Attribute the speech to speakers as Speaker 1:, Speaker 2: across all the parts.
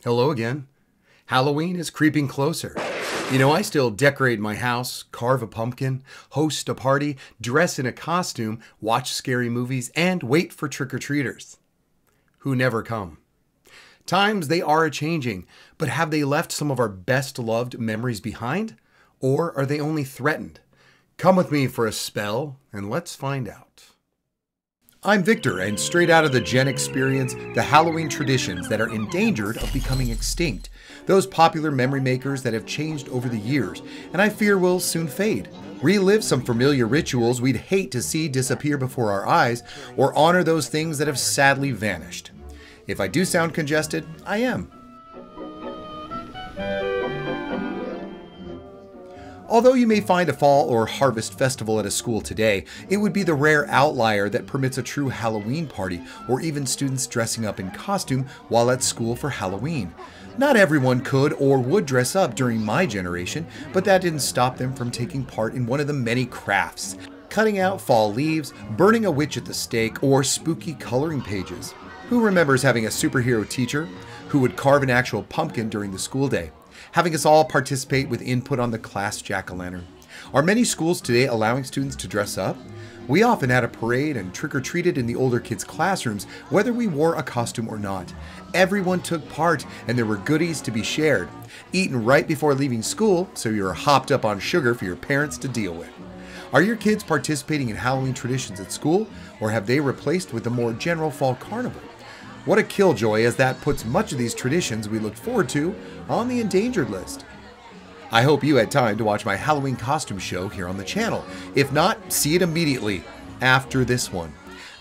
Speaker 1: Hello again. Halloween is creeping closer. I still decorate my house, carve a pumpkin, host a party, dress in a costume, watch scary movies, and wait for trick-or-treaters who never come. Times, they are a-changing, but have they left some of our best-loved memories behind? Or are they only threatened? Come with me for a spell, and let's find out. I'm Victor, and straight out of the Gen Experience, the Halloween traditions that are endangered of becoming extinct. Those popular memory makers that have changed over the years, and I fear will soon fade. Relive some familiar rituals we'd hate to see disappear before our eyes, or honor those things that have sadly vanished. If I do sound congested, I am. Although you may find a fall or harvest festival at a school today, it would be the rare outlier that permits a true Halloween party, or even students dressing up in costume while at school for Halloween. Not everyone could or would dress up during my generation, but that didn't stop them from taking part in one of the many crafts: cutting out fall leaves, burning a witch at the stake, or spooky coloring pages. Who remembers having a superhero teacher who would carve an actual pumpkin during the school day, having us all participate with input on the class jack-o'-lantern? Are many schools today allowing students to dress up? We often had a parade and trick-or-treated in the older kids' classrooms, whether we wore a costume or not. Everyone took part, and there were goodies to be shared, eaten right before leaving school, so you were hopped up on sugar for your parents to deal with. Are your kids participating in Halloween traditions at school, or have they replaced with a more general fall carnival? What a killjoy, as that puts much of these traditions we looked forward to on the endangered list. I hope you had time to watch my Halloween costume show here on the channel. If not, see it immediately after this one.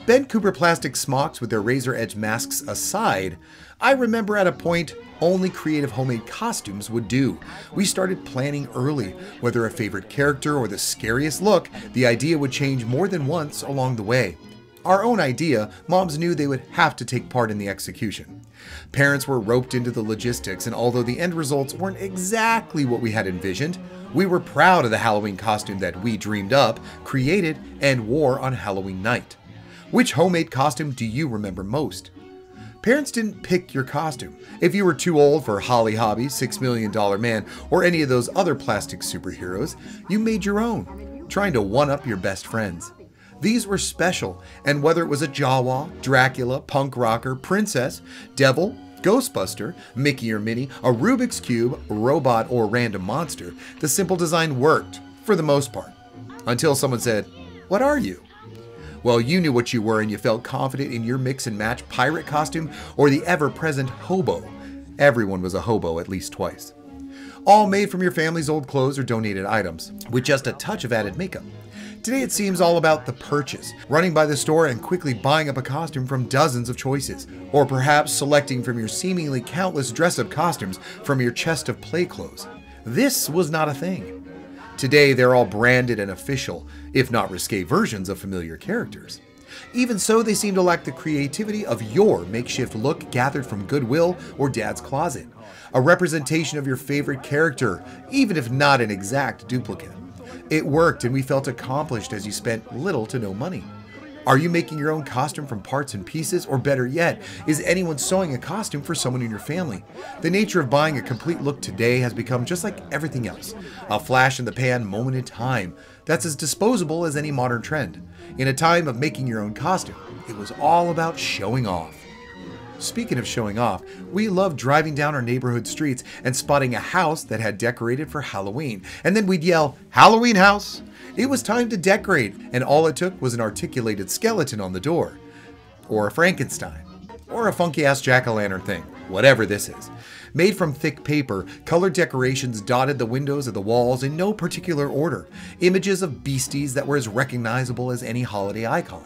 Speaker 1: Ben Cooper plastic smocks with their razor-edge masks aside, I remember at a point only creative homemade costumes would do. We started planning early. Whether a favorite character or the scariest look, the idea would change more than once along the way. Our own idea, moms knew they would have to take part in the execution. Parents were roped into the logistics, and although the end results weren't exactly what we had envisioned, we were proud of the Halloween costume that we dreamed up, created, and wore on Halloween night. Which homemade costume do you remember most? Parents didn't pick your costume. If you were too old for Holly Hobby, $6 Million Man, or any of those other plastic superheroes, you made your own, trying to one-up your best friends. These were special, and whether it was a Jawa, Dracula, punk rocker, princess, devil, Ghostbuster, Mickey or Minnie, a Rubik's Cube, robot, or random monster, the simple design worked, for the most part. Until someone said, "What are you?" Well, you knew what you were, and you felt confident in your mix and match pirate costume or the ever-present hobo. Everyone was a hobo at least twice. All made from your family's old clothes or donated items, with just a touch of added makeup. Today it seems all about the purchase, running by the store and quickly buying up a costume from dozens of choices, or perhaps selecting from your seemingly countless dress-up costumes from your chest of play clothes. This was not a thing. Today they're all branded and official, if not risque versions of familiar characters. Even so, they seem to lack the creativity of your makeshift look gathered from Goodwill or Dad's closet. A representation of your favorite character, even if not an exact duplicate. It worked, and we felt accomplished as you spent little to no money. Are you making your own costume from parts and pieces? Or better yet, is anyone sewing a costume for someone in your family? The nature of buying a complete look today has become just like everything else. A flash in the pan moment in time that's as disposable as any modern trend. In a time of making your own costume, it was all about showing off. Speaking of showing off, we loved driving down our neighborhood streets and spotting a house that had decorated for Halloween. And then we'd yell, "Halloween house!" It was time to decorate, and all it took was an articulated skeleton on the door. Or a Frankenstein. Or a funky-ass jack-o'-lantern thing. Whatever this is. Made from thick paper, colored decorations dotted the windows of the walls in no particular order. Images of beasties that were as recognizable as any holiday icon.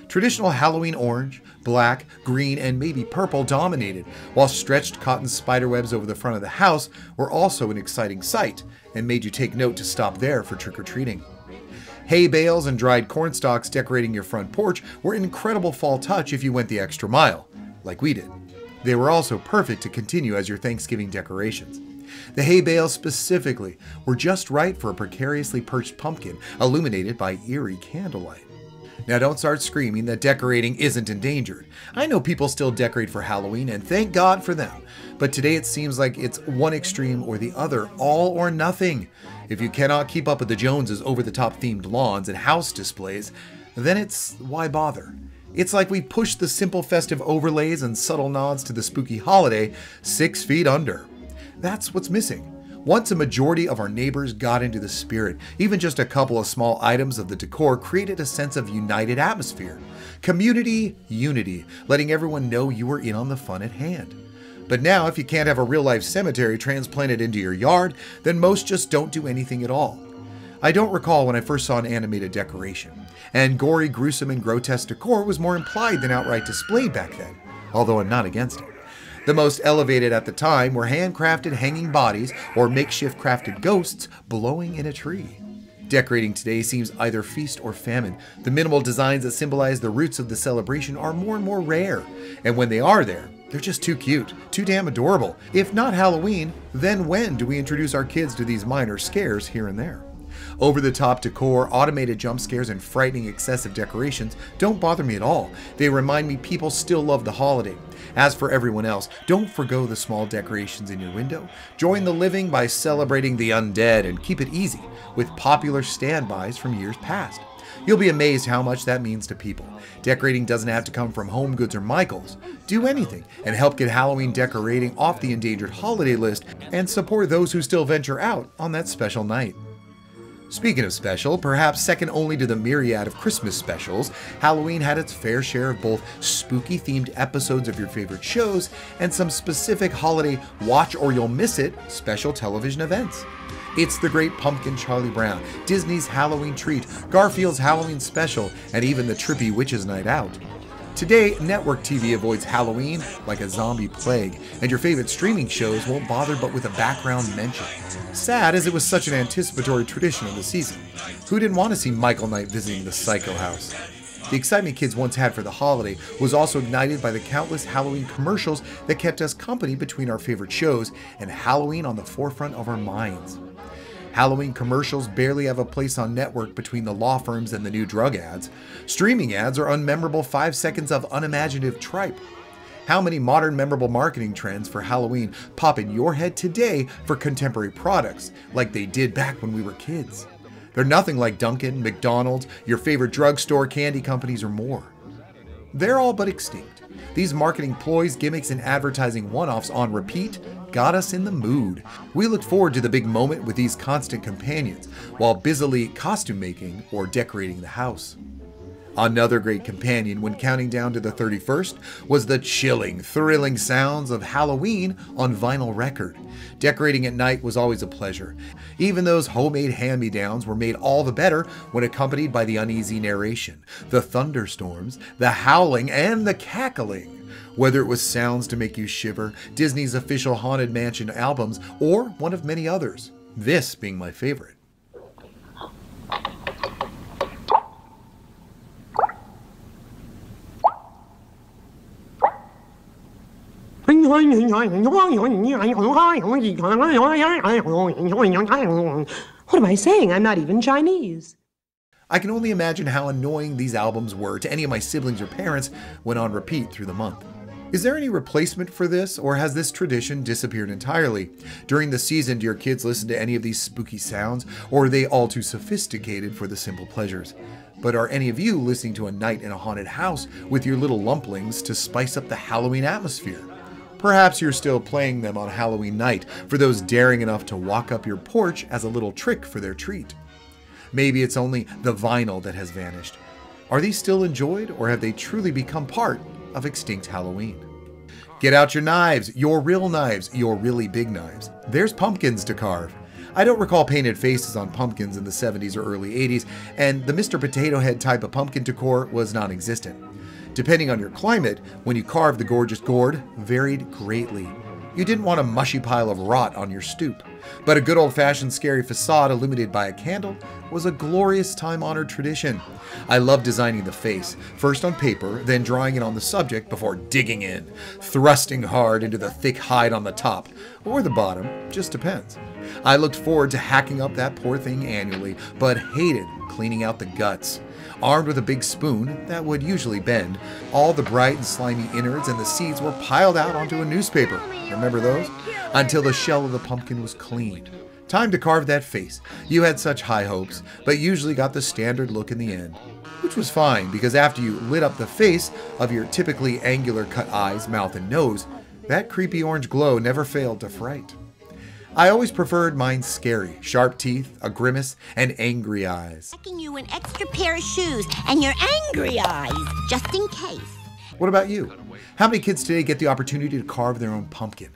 Speaker 1: Traditional Halloween orange, black, green, and maybe purple dominated, while stretched cotton spiderwebs over the front of the house were also an exciting sight, and made you take note to stop there for trick-or-treating. Hay bales and dried corn stalks decorating your front porch were an incredible fall touch if you went the extra mile, like we did. They were also perfect to continue as your Thanksgiving decorations. The hay bales specifically were just right for a precariously perched pumpkin illuminated by eerie candlelight. Now don't start screaming that decorating isn't endangered. I know people still decorate for Halloween, and thank God for them. But today it seems like it's one extreme or the other, all or nothing. If you cannot keep up with the Joneses' over-the-top themed lawns and house displays, then it's why bother? It's like we pushed the simple festive overlays and subtle nods to the spooky holiday 6 feet under. That's what's missing. Once a majority of our neighbors got into the spirit, even just a couple of small items of the decor created a sense of united atmosphere. Community unity, letting everyone know you were in on the fun at hand. But now, if you can't have a real-life cemetery transplanted into your yard, then most just don't do anything at all. I don't recall when I first saw an animated decoration, and gory, gruesome, and grotesque decor was more implied than outright displayed back then, although I'm not against it. The most elevated at the time were handcrafted hanging bodies or makeshift crafted ghosts blowing in a tree. Decorating today seems either feast or famine. The minimal designs that symbolize the roots of the celebration are more and more rare, and when they are there, they're just too cute, too damn adorable. If not Halloween, then when do we introduce our kids to these minor scares here and there? Over-the-top decor, automated jump scares, and frightening excessive decorations don't bother me at all. They remind me people still love the holiday. As for everyone else, don't forgo the small decorations in your window. Join the living by celebrating the undead and keep it easy with popular standbys from years past. You'll be amazed how much that means to people. Decorating doesn't have to come from Home Goods or Michaels. Do anything and help get Halloween decorating off the endangered holiday list and support those who still venture out on that special night. Speaking of special, perhaps second only to the myriad of Christmas specials, Halloween had its fair share of both spooky-themed episodes of your favorite shows and some specific holiday watch or you'll miss it special television events. It's The Great Pumpkin Charlie Brown, Disney's Halloween Treat, Garfield's Halloween Special, and even the trippy Witches' Night Out. Today, network TV avoids Halloween like a zombie plague, and your favorite streaming shows won't bother but with a background mention. Sad as it was such an anticipatory tradition of the season. Who didn't want to see Michael Knight visiting the Psycho House? The excitement kids once had for the holiday was also ignited by the countless Halloween commercials that kept us company between our favorite shows and Halloween on the forefront of our minds. Halloween commercials barely have a place on network between the law firms and the new drug ads. Streaming ads are unmemorable 5 seconds of unimaginative tripe. How many modern memorable marketing trends for Halloween pop in your head today for contemporary products like they did back when we were kids? They're nothing like Dunkin', McDonald's, your favorite drugstore, candy companies, or more. They're all but extinct. These marketing ploys, gimmicks, and advertising one-offs on repeat got us in the mood. We looked forward to the big moment with these constant companions while busily costume making or decorating the house. Another great companion when counting down to the 31st was the chilling, thrilling sounds of Halloween on vinyl record. Decorating at night was always a pleasure. Even those homemade hand-me-downs were made all the better when accompanied by the uneasy narration, the thunderstorms, the howling, and the cackling. Whether it was sounds to make you shiver, Disney's official Haunted Mansion albums, or one of many others, this being my favorite.
Speaker 2: What am I saying? I'm not even Chinese.
Speaker 1: I can only imagine how annoying these albums were to any of my siblings or parents when on repeat through the month. Is there any replacement for this, or has this tradition disappeared entirely? During the season, do your kids listen to any of these spooky sounds, or are they all too sophisticated for the simple pleasures? But are any of you listening to A Night in a Haunted House with your little lumplings to spice up the Halloween atmosphere? Perhaps you're still playing them on Halloween night for those daring enough to walk up your porch as a little trick for their treat. Maybe it's only the vinyl that has vanished. Are these still enjoyed, or have they truly become part of extinct Halloween? Get out your knives, your real knives, your really big knives. There's pumpkins to carve. I don't recall painted faces on pumpkins in the 70s or early 80s, and the Mr. Potato Head type of pumpkin decor was non-existent. Depending on your climate, when you carved the gorgeous gourd varied greatly. You didn't want a mushy pile of rot on your stoop. But a good old-fashioned scary facade illuminated by a candle was a glorious time-honored tradition. I love designing the face, first on paper, then drawing it on the subject before digging in, thrusting hard into the thick hide on the top, or the bottom, just depends. I looked forward to hacking up that poor thing annually, but hated cleaning out the guts. Armed with a big spoon that would usually bend, all the bright and slimy innards and the seeds were piled out onto a newspaper. Remember those? Until the shell of the pumpkin was cleaned. Time to carve that face. You had such high hopes, but usually got the standard look in the end. Which was fine, because after you lit up the face of your typically angular cut eyes, mouth, and nose, that creepy orange glow never failed to fright. I always preferred mine scary, sharp teeth, a grimace, and angry eyes.
Speaker 3: Packing you an extra pair of shoes and your angry eyes, just in case.
Speaker 1: What about you? How many kids today get the opportunity to carve their own pumpkin?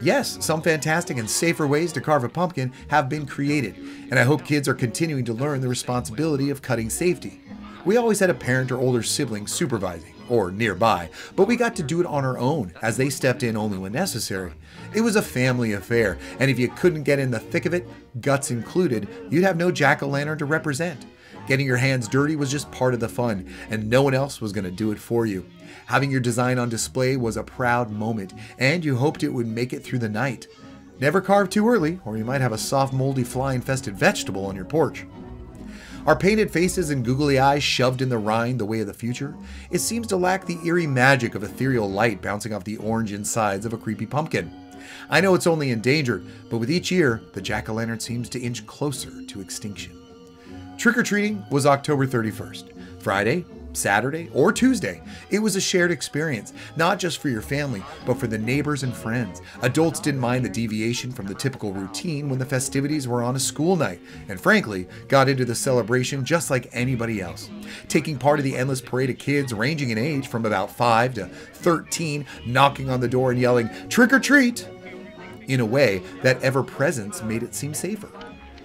Speaker 1: Yes, some fantastic and safer ways to carve a pumpkin have been created, and I hope kids are continuing to learn the responsibility of cutting safety. We always had a parent or older sibling supervising, or nearby, but we got to do it on our own, as they stepped in only when necessary. It was a family affair, and if you couldn't get in the thick of it, guts included, you'd have no jack-o'-lantern to represent. Getting your hands dirty was just part of the fun, and no one else was going to do it for you. Having your design on display was a proud moment, and you hoped it would make it through the night. Never carve too early, or you might have a soft, moldy, fly-infested vegetable on your porch. Our painted faces and googly eyes shoved in the rind the way of the future, it seems to lack the eerie magic of ethereal light bouncing off the orange insides of a creepy pumpkin. I know it's only endangered, but with each year, the jack-o'-lantern seems to inch closer to extinction. Trick-or-treating was October 31st. Friday, Saturday, or Tuesday. It was a shared experience, not just for your family, but for the neighbors and friends. Adults didn't mind the deviation from the typical routine when the festivities were on a school night, and frankly, got into the celebration just like anybody else. Taking part in the endless parade of kids ranging in age from about 5 to 13, knocking on the door and yelling, "Trick or treat!" in a way that ever-presence made it seem safer.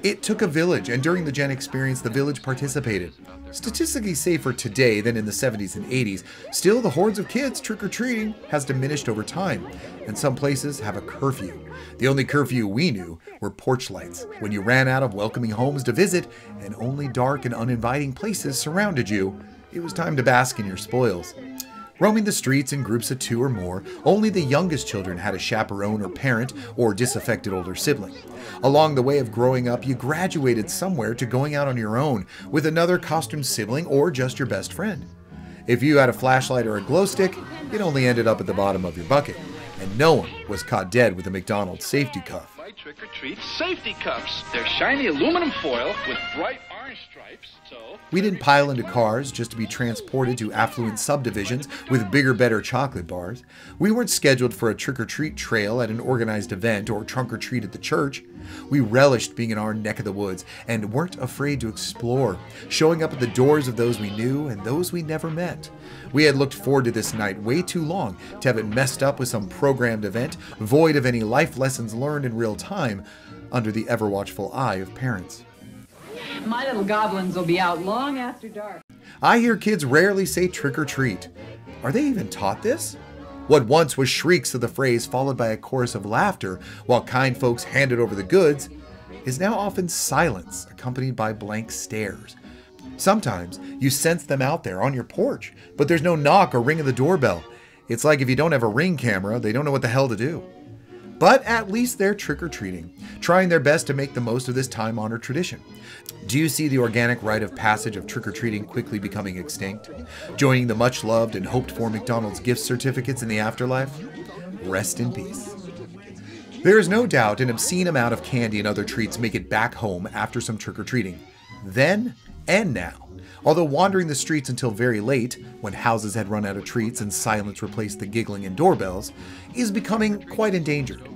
Speaker 1: It took a village, and during the Gen experience, the village participated. Statistically safer today than in the 70s and 80s, still the hordes of kids trick-or-treating has diminished over time, and some places have a curfew. The only curfew we knew were porch lights, when you ran out of welcoming homes to visit, and only dark and uninviting places surrounded you. It was time to bask in your spoils. Roaming the streets in groups of 2 or more, only the youngest children had a chaperone or parent or disaffected older sibling. Along the way of growing up, you graduated somewhere to going out on your own with another costumed sibling or just your best friend. If you had a flashlight or a glow stick, it only ended up at the bottom of your bucket, and no one was caught dead with a McDonald's safety cuff.
Speaker 4: Trick or treat safety cuffs. They're shiny aluminum foil with bright orange stripes, so...
Speaker 1: We didn't pile into cars just to be transported to affluent subdivisions with bigger, better chocolate bars. We weren't scheduled for a trick-or-treat trail at an organized event or trunk-or-treat at the church. We relished being in our neck of the woods and weren't afraid to explore, showing up at the doors of those we knew and those we never met. We had looked forward to this night way too long to have it messed up with some programmed event, void of any life lessons learned in real time, under the ever-watchful eye of parents.
Speaker 5: My little goblins will be out long after dark.
Speaker 1: I hear kids rarely say trick or treat. Are they even taught this? What once was shrieks of the phrase followed by a chorus of laughter while kind folks handed over the goods is now often silence accompanied by blank stares. Sometimes you sense them out there on your porch, but there's no knock or ring of the doorbell. It's like if you don't have a Ring camera, they don't know what the hell to do. But at least they're trick-or-treating, trying their best to make the most of this time-honored tradition. Do you see the organic rite of passage of trick-or-treating quickly becoming extinct? Joining the much-loved and hoped-for McDonald's gift certificates in the afterlife? Rest in peace. There is no doubt an obscene amount of candy and other treats make it back home after some trick-or-treating. Then and now. Although wandering the streets until very late, when houses had run out of treats and silence replaced the giggling and doorbells, is becoming quite endangered.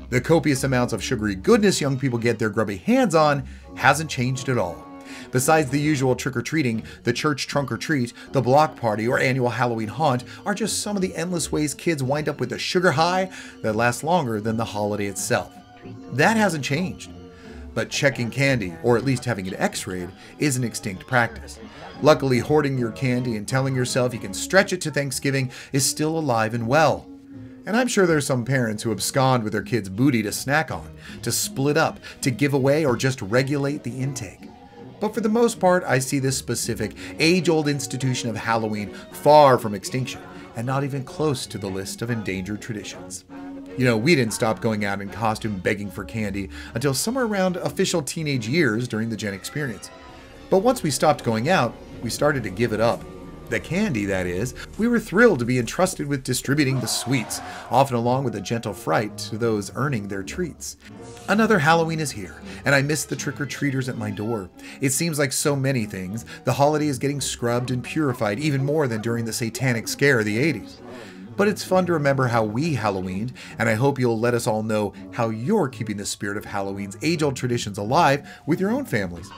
Speaker 1: The copious amounts of sugary goodness young people get their grubby hands on hasn't changed at all. Besides the usual trick-or-treating, the church trunk-or-treat, the block party, or annual Halloween haunt are just some of the endless ways kids wind up with a sugar high that lasts longer than the holiday itself. That hasn't changed. But checking candy, or at least having it x-rayed, is an extinct practice. Luckily, hoarding your candy and telling yourself you can stretch it to Thanksgiving is still alive and well. And I'm sure there's some parents who abscond with their kids' booty to snack on, to split up, to give away, or just regulate the intake. But for the most part, I see this specific, age-old institution of Halloween far from extinction, and not even close to the list of endangered traditions. You know, we didn't stop going out in costume begging for candy until somewhere around official teenage years during the Gen Experience. But once we stopped going out, we started to give it up. The candy, that is. We were thrilled to be entrusted with distributing the sweets, often along with a gentle fright to those earning their treats. Another Halloween is here, and I miss the trick-or-treaters at my door. It seems like so many things, the holiday is getting scrubbed and purified even more than during the satanic scare of the 80s. But it's fun to remember how we Halloweened, and I hope you'll let us all know how you're keeping the spirit of Halloween's age-old traditions alive with your own families.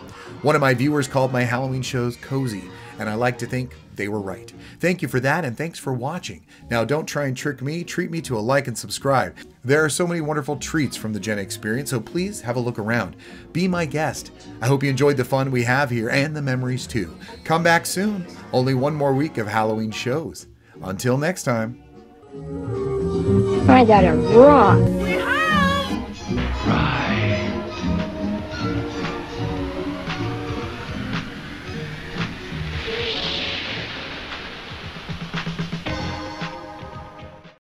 Speaker 1: One of my viewers called my Halloween shows cozy, and I like to think they were right. Thank you for that, and thanks for watching. Now don't try and trick me, treat me to a like and subscribe. There are so many wonderful treats from the Gen Experience, so please have a look around. Be my guest. I hope you enjoyed the fun we have here and the memories too. Come back soon. Only one more week of Halloween shows. Until next time.
Speaker 2: I got it wrong.